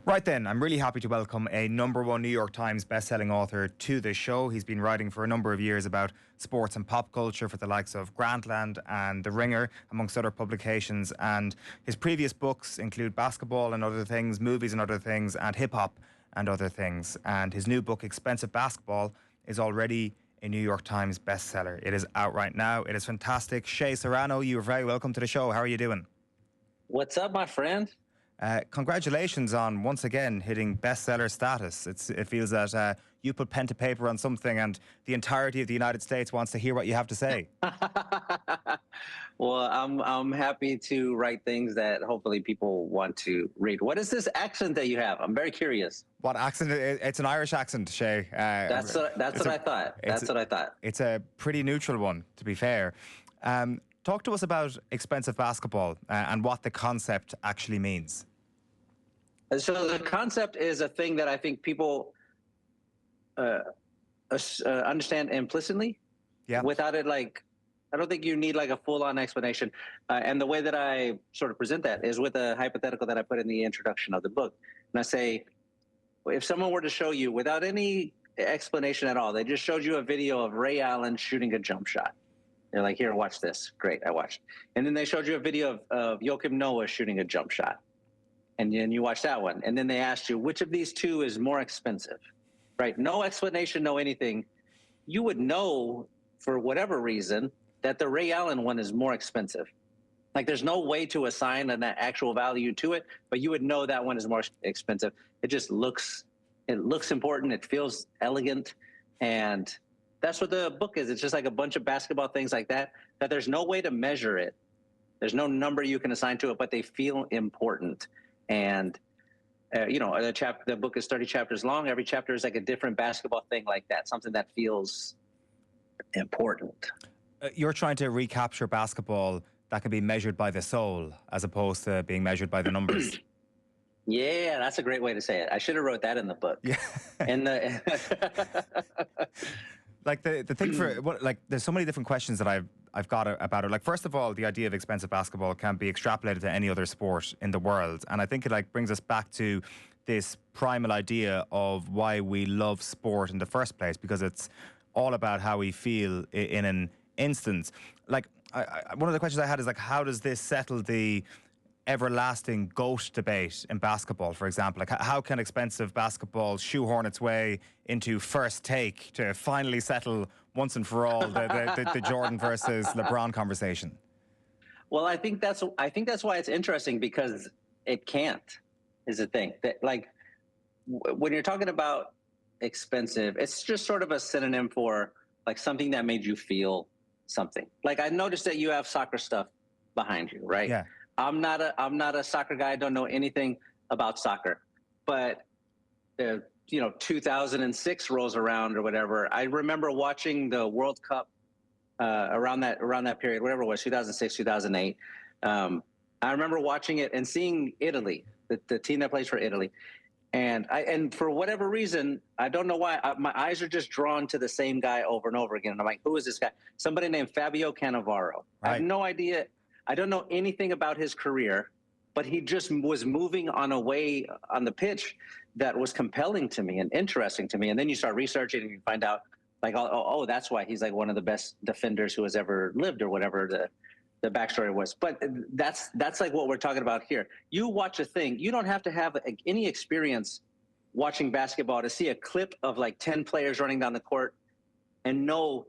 Right then, I'm really happy to welcome a #1 New York Times bestselling author to the show. He's been writing for a number of years about sports and pop culture for the likes of Grantland and The Ringer, amongst other publications. And his previous books include Basketball and Other Things, Movies and Other Things, and Hip Hop and Other Things. And his new book, Expensive Basketball, is already a New York Times bestseller. It is out right now. It is fantastic. Shea Serrano, you are very welcome to the show. How are you doing? What's up, my friend? Congratulations on once again hitting bestseller status. It feels that you put pen to paper on something and the entirety of the United States wants to hear what you have to say. Well, I'm happy to write things that hopefully people want to read. What is this accent that you have? I'm very curious. What accent? It's an Irish accent, Shay. That's what I thought. That's what I thought. It's a pretty neutral one, to be fair. Talk to us about Expensive Basketball and what the concept actually means. So the concept is a thing that I think people understand implicitly. Yeah. Without it, I don't think you need a full-on explanation. And the way that I sort of present that is with a hypothetical that I put in the introduction of the book. And I say, if someone were to show you without any explanation at all, they just showed you a video of Ray Allen shooting a jump shot. They're like, here, watch this. Great, I watched. And then they showed you a video of Joakim Noah shooting a jump shot. And then you watch that one. And then they asked you, which of these two is more expensive? Right? No explanation, no anything. You would know, for whatever reason, that the Ray Allen one is more expensive. There's no way to assign an actual value to it, but you would know that one is more expensive. It just looks important. It feels elegant. And that's what the book is. It's just like a bunch of basketball things like that there's no way to measure it. There's no number you can assign to it, but they feel important. And, the book is 30 chapters long. Every chapter is like a different basketball thing like that, something that feels important. You're trying to recapture basketball that can be measured by the soul as opposed to being measured by the numbers. Yeah, that's a great way to say it. I should have wrote that in the book. Yeah. And the thing there's so many different questions that I've got about it. First of all, the idea of expensive basketball can be extrapolated to any other sport in the world. And I think it brings us back to this primal idea of why we love sport in the first place, because it's all about how we feel in an instance. One of the questions I had is how does this settle the everlasting GOAT debate in basketball, for example? How can expensive basketball shoehorn its way into First Take to finally settle once and for all the Jordan versus LeBron conversation? Well, I think that's why it's interesting, because it can't, is the thing. That when you're talking about expensive, it's just sort of a synonym for something that made you feel something. I noticed that you have soccer stuff behind you, right? Yeah. I'm not a soccer guy. I don't know anything about soccer, but 2006 rolls around or whatever. I remember watching the World Cup around that period, whatever it was, 2006, 2008. I remember watching it and seeing Italy, the team that plays for Italy, and for whatever reason, I don't know why, my eyes are just drawn to the same guy over and over again. And I'm like, who is this guy? Somebody named Fabio Cannavaro. Right. I have no idea. I don't know anything about his career, but he just was moving on a way on the pitch that was compelling to me and interesting to me. And then you start researching and you find out oh, that's why he's one of the best defenders who has ever lived, or whatever the backstory was. But that's what we're talking about here. You watch a thing, you don't have to have any experience watching basketball to see a clip of 10 players running down the court and know,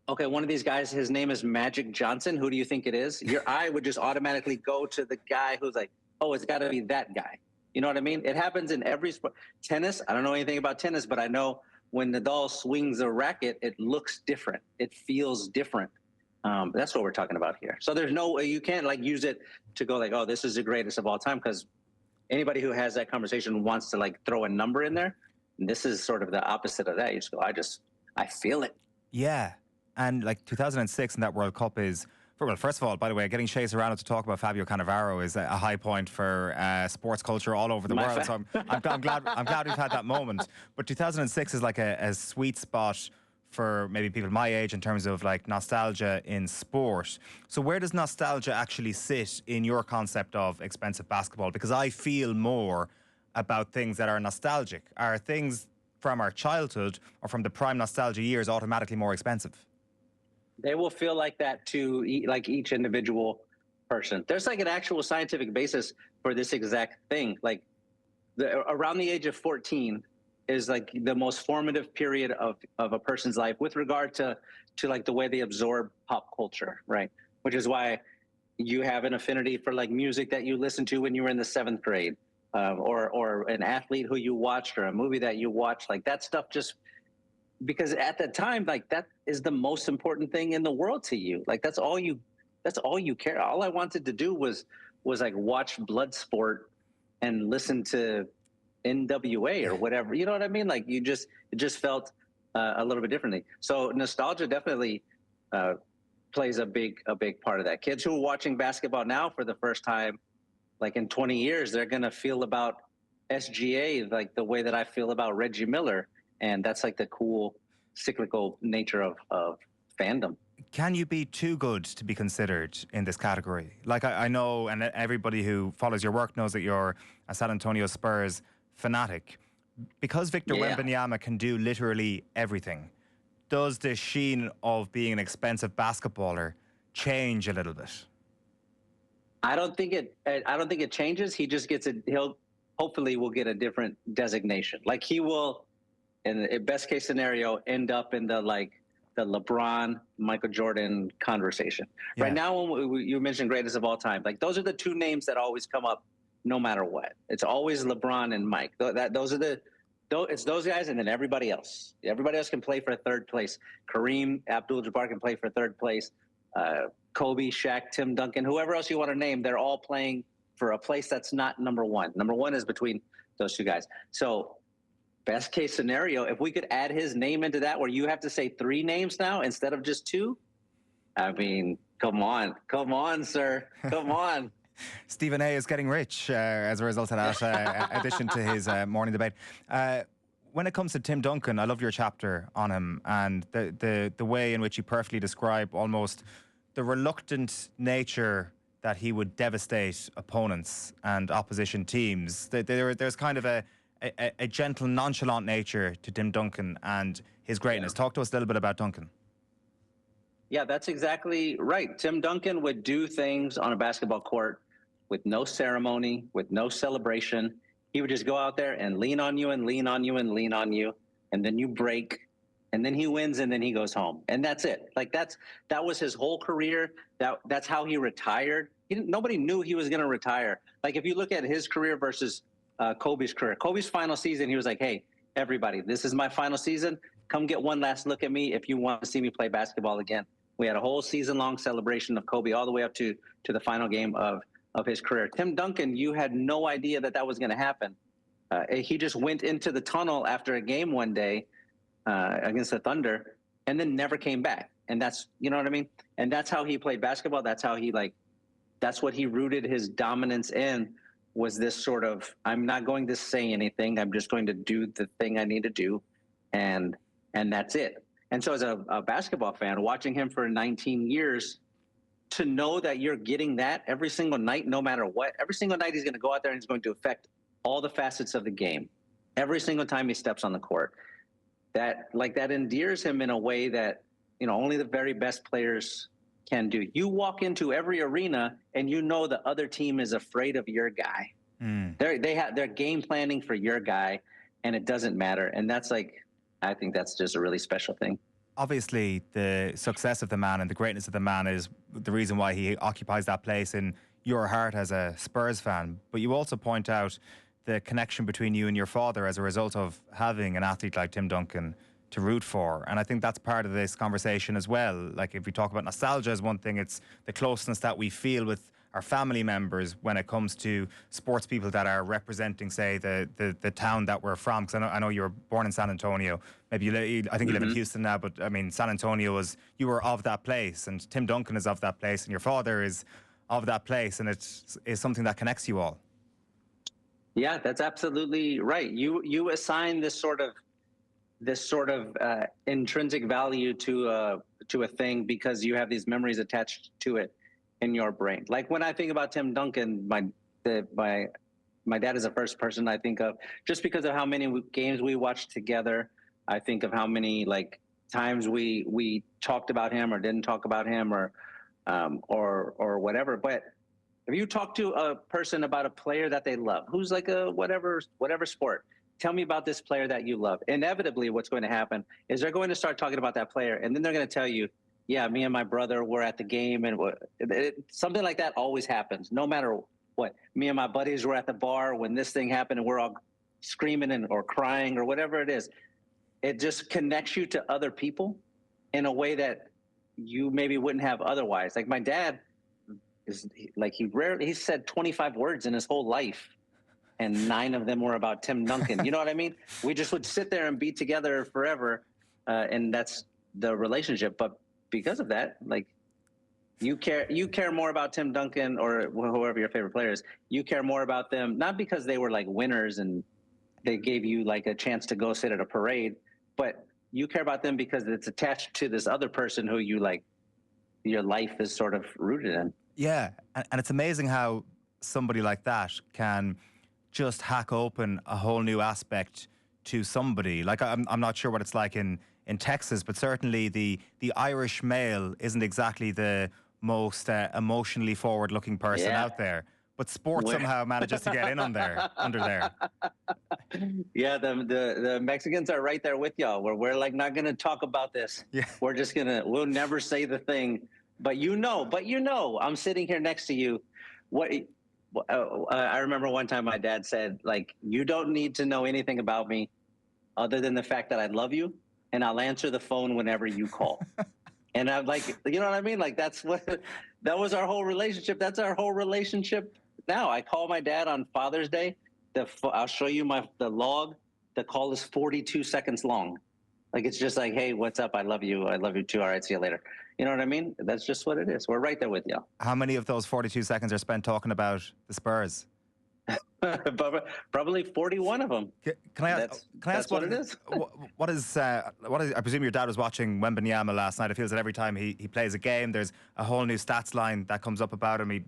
okay, one of these guys, his name is Magic Johnson. Who do you think it is? Your eye would just automatically go to the guy who's oh, it's got to be that guy. You know what I mean? It happens in every sport. Tennis, I don't know anything about tennis, but I know when Nadal swings a racket, it looks different. It feels different. That's what we're talking about here. So there's you can't use it to go oh, this is the greatest of all time, because anybody who has that conversation wants to throw a number in there. And this is sort of the opposite of that. You just go, I feel it. Yeah. And 2006 and that World Cup is, well, first of all, by the way, getting Shea Serrano to talk about Fabio Cannavaro is a high point for sports culture all over the world. So I'm glad we've had that moment. But 2006 is a sweet spot for maybe people my age in terms of nostalgia in sport. So where does nostalgia actually sit in your concept of expensive basketball? Because I feel more about things that are nostalgic? Are things from our childhood or from the prime nostalgia years automatically more expensive? They will feel like that to like each individual person. There's like an actual scientific basis for this exact thing. Like around the age of 14 is like the most formative period of a person's life with regard to like the way they absorb pop culture, right? Which is why you have an affinity for like music that you listened to when you were in the 7th grade, or an athlete who you watched, or a movie that you watched. Like that stuff just, because at the time, like that is the most important thing in the world to you. Like that's all you care. All I wanted to do was like watch Bloodsport and listen to NWA or whatever. You know what I mean? Like it just felt a little bit differently. So nostalgia definitely plays a big part of that. Kids who are watching basketball now for the first time, like in 20 years, they're gonna feel about SGA like the way that I feel about Reggie Miller, and that's like the cool cyclical nature of fandom. Can you be too good to be considered in this category? Like I know, and everybody who follows your work knows that you're a San Antonio Spurs fanatic. Because Victor Wembanyama can do literally everything, does the sheen of being an expensive basketballer change a little bit? I don't think it changes. He just gets it. Hopefully will get a different designation. Like he will, in the best case scenario, end up in the LeBron, Michael Jordan conversation. Yeah. Right now, when you mentioned greatest of all time, like those are the two names that always come up no matter what. It's always LeBron and Mike. It's those guys, and then everybody else. Everybody else can play for third place. Kareem Abdul-Jabbar can play for third place. Kobe, Shaq, Tim Duncan, whoever else you want to name, they're all playing for a place that's not number one. Number one is between those two guys. So best case scenario, if we could add his name into that, where you have to say 3 names now instead of just 2, I mean, come on, sir, come on. Stephen A is getting rich as a result of that addition to his morning debate. When it comes to Tim Duncan, I love your chapter on him and the way in which you perfectly describe almost the reluctant nature that he would devastate opponents and opposition teams. There's kind of a gentle, nonchalant nature to Tim Duncan and his greatness. Talk to us a little bit about Duncan. Yeah, that's exactly right. Tim Duncan would do things on a basketball court with no ceremony, with no celebration. He would just go out there and lean on you and lean on you and lean on you, and then you break, and then he wins, and then he goes home, and that's it. Like that was his whole career. That's how he retired. Nobody knew he was going to retire. Like if you look at his career versus Kobe's career, Kobe's final season, he was like, "Hey, everybody, this is my final season. Come get one last look at me if you want to see me play basketball again." We had a whole season-long celebration of Kobe all the way up to the final game of his career. Tim Duncan, you had no idea that was going to happen. He just went into the tunnel after a game one day against the Thunder and then never came back. And that's, you know what I mean? And that's how he played basketball. That's how that's what he rooted his dominance in, was this sort of, I'm not going to say anything. I'm just going to do the thing I need to do. And that's it. And so as a basketball fan, watching him for 19 years, to know that you're getting that every single night, no matter what, every single night he's going to go out there and he's going to affect all the facets of the game. Every single time he steps on the court, that endears him in a way that, only the very best players can do. You walk into every arena and the other team is afraid of your guy. They're game planning for your guy, and it doesn't matter. And that's I think that's just a really special thing. Obviously, the success of the man and the greatness of the man is the reason why he occupies that place in your heart as a Spurs fan. But you also point out the connection between you and your father as a result of having an athlete like Tim Duncan to root for. And I think that's part of this conversation as well. Like if we talk about nostalgia as one thing, it's the closeness that we feel with our family members when it comes to sports people that are representing, say, the town that we're from. Because I know you were born in San Antonio. Maybe I think you live in Houston now, but I mean, San Antonio you were of that place, and Tim Duncan is of that place, and your father is of that place, and it's something that connects you all. Yeah, that's absolutely right. You assign this sort of intrinsic value to a thing because you have these memories attached to it in your brain. Like when I think about Tim Duncan, my my dad is the first person I think of, just because of how many games we watched together. I think of how many like times we talked about him or didn't talk about him or whatever. But if you talk to a person about a player that they love, who's like a whatever sport, tell me about this player that you love. Inevitably, what's going to happen is they're going to start talking about that player, and then they're going to tell you, yeah, me and my brother were at the game, and something like that always happens, no matter what. Me and my buddies were at the bar when this thing happened, and we're all screaming or crying or whatever it is. It just connects you to other people in a way that you maybe wouldn't have otherwise. Like my dad is like, he said 25 words in his whole life, and 9 of them were about Tim Duncan. You know what I mean? We just would sit there and be together forever, and that's the relationship. But because of that, like, you care more about Tim Duncan or whoever your favorite player is. You care more about them, not because they were like winners and they gave you like a chance to go sit at a parade, but you care about them because it's attached to this other person who you like, your life is sort of rooted in. Yeah, and it's amazing how somebody like that can just hack open a whole new aspect to somebody. Like, I'm not sure what it's like in Texas, but certainly the Irish male isn't exactly the most emotionally forward-looking person out there. But sport somehow manages to get in under there. Yeah, the Mexicans are right there with y'all, where we're like, not going to talk about this. Yeah. We'll never say the thing. But I'm sitting here next to you. I remember one time my dad said, like, you don't need to know anything about me other than the fact that I love you, and I'll answer the phone whenever you call. And I'm like, you know what I mean? Like, that was our whole relationship. That's our whole relationship now. I call my dad on Father's Day. I'll show you the log. The call is 42 seconds long. Like, it's just like, hey, what's up? I love you. I love you too. All right, see you later. You know what I mean? That's just what it is. We're right there with you. How many of those 42 seconds are spent talking about the Spurs? Probably 41 of them. Can I ask what it is? What is? I presume your dad was watching Wanyama last night. It feels that every time he plays a game, there's a whole new stats line that comes up about him.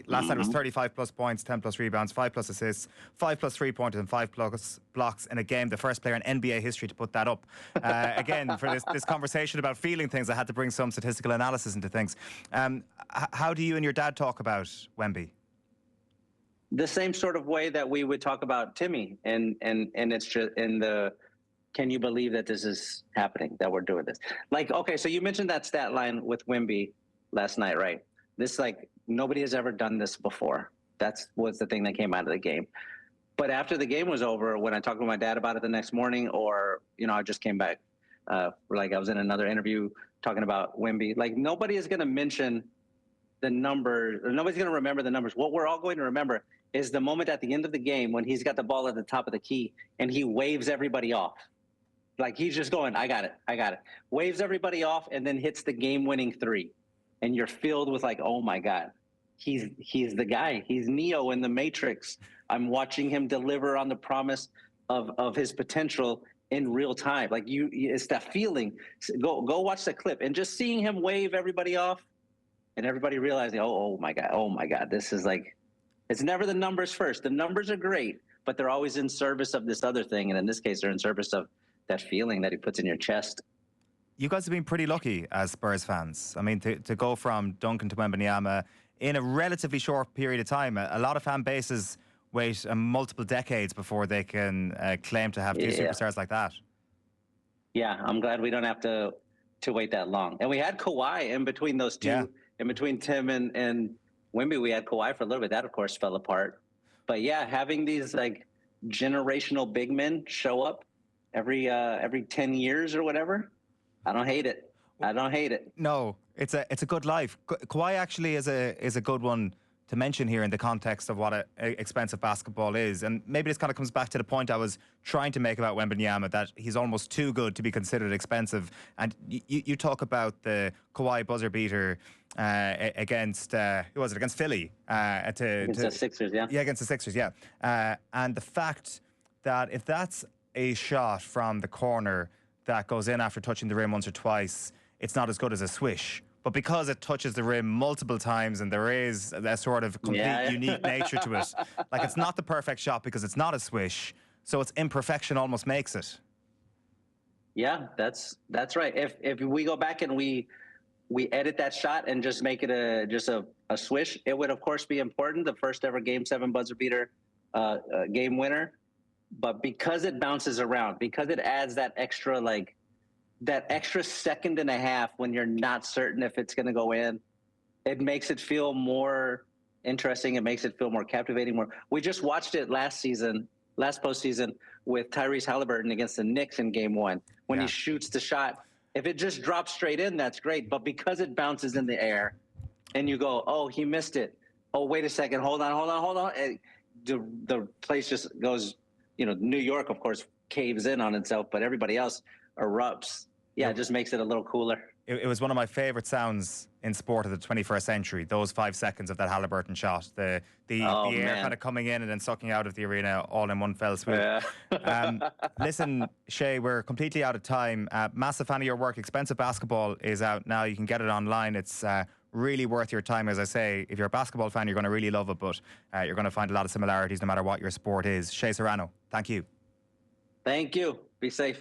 Last night it was 35 plus points, 10 plus rebounds, 5 plus assists, 5 plus 3-pointers, and 5 plus blocks in a game. The first player in NBA history to put that up. Again, for this conversation about feeling things, I had to bring some statistical analysis into things. How do you and your dad talk about Wemby? The same sort of way that we would talk about Timmy, and it's just in the, can you believe that this is happening, that we're doing this? Like, okay, so you mentioned that stat line with Wemby last night, right? This, like, nobody has ever done this before. That was the thing that came out of the game. But after the game was over, when I talked to my dad about it the next morning, or, I just came back, like I was in another interview talking about Wemby, like, nobody is going to mention the numbers, or nobody's going to remember the numbers. What we're all going to remember is the moment at the end of the game when he's got the ball at the top of the key and he waves everybody off. Like, he's just going, I got it. Waves everybody off and then hits the game-winning 3. And you're filled with like, oh my God, he's the guy. He's Neo in the Matrix. I'm watching him deliver on the promise of his potential in real time. Like, it's that feeling. Go watch the clip, and just seeing him wave everybody off and everybody realizing, oh my God, this is like, it's never the numbers first. The numbers are great, but they're always in service of this other thing. And in this case, they're in service of that feeling that he puts in your chest. You guys have been pretty lucky as Spurs fans. I mean, to go from Duncan to Wembanyama in a relatively short period of time. A lot of fan bases wait multiple decades before they can claim to have two superstars like that. Yeah, I'm glad we don't have to wait that long. And we had Kawhi in between those two, in between Tim and Wemby. We had Kawhi for a little bit. That, of course, fell apart. But yeah, having these like generational big men show up every 10 years or whatever, I don't hate it. No, it's a good life. Kawhi actually is a good one to mention here in the context of what expensive basketball is. And maybe this kind of comes back to the point I was trying to make about Wembanyama, that he's almost too good to be considered expensive. And you talk about the Kawhi buzzer beater against, who was it? Against Philly. Against the Sixers, yeah. Yeah, against the Sixers, yeah. And the fact that if that's a shot from the corner that goes in after touching the rim once or twice, it's not as good as a swish. But because it touches the rim multiple times and there is a sort of complete unique nature to it, like it's not the perfect shot because it's not a swish. So its imperfection almost makes it. Yeah, that's right. If we go back and we edit that shot and just make it a swish, it would of course be important. The first ever Game 7 buzzer beater game winner. But because it bounces around, because it adds that extra second and a half when you're not certain if it's going to go in, it makes it feel more interesting. It makes it feel more captivating. We just watched it last postseason with Tyrese Halliburton against the Knicks in Game 1. When he shoots the shot, if it just drops straight in, that's great. But because it bounces in the air and you go, oh, he missed it. Oh, wait a second. Hold on. And the place just goes, New York, of course, caves in on itself, but everybody else erupts. Yeah, it just makes it a little cooler. It was one of my favorite sounds in sport of the 21st century, those 5 seconds of that Halliburton shot. The air kind of coming in and then sucking out of the arena all in one fell swoop. Yeah. Listen, Shay, we're completely out of time. Massive fan of your work. Expensive Basketball is out now. You can get it online. It's really worth your time. As I say, if you're a basketball fan, you're going to really love it, but you're going to find a lot of similarities no matter what your sport is. Shea Serrano, thank you. Thank you. Be safe.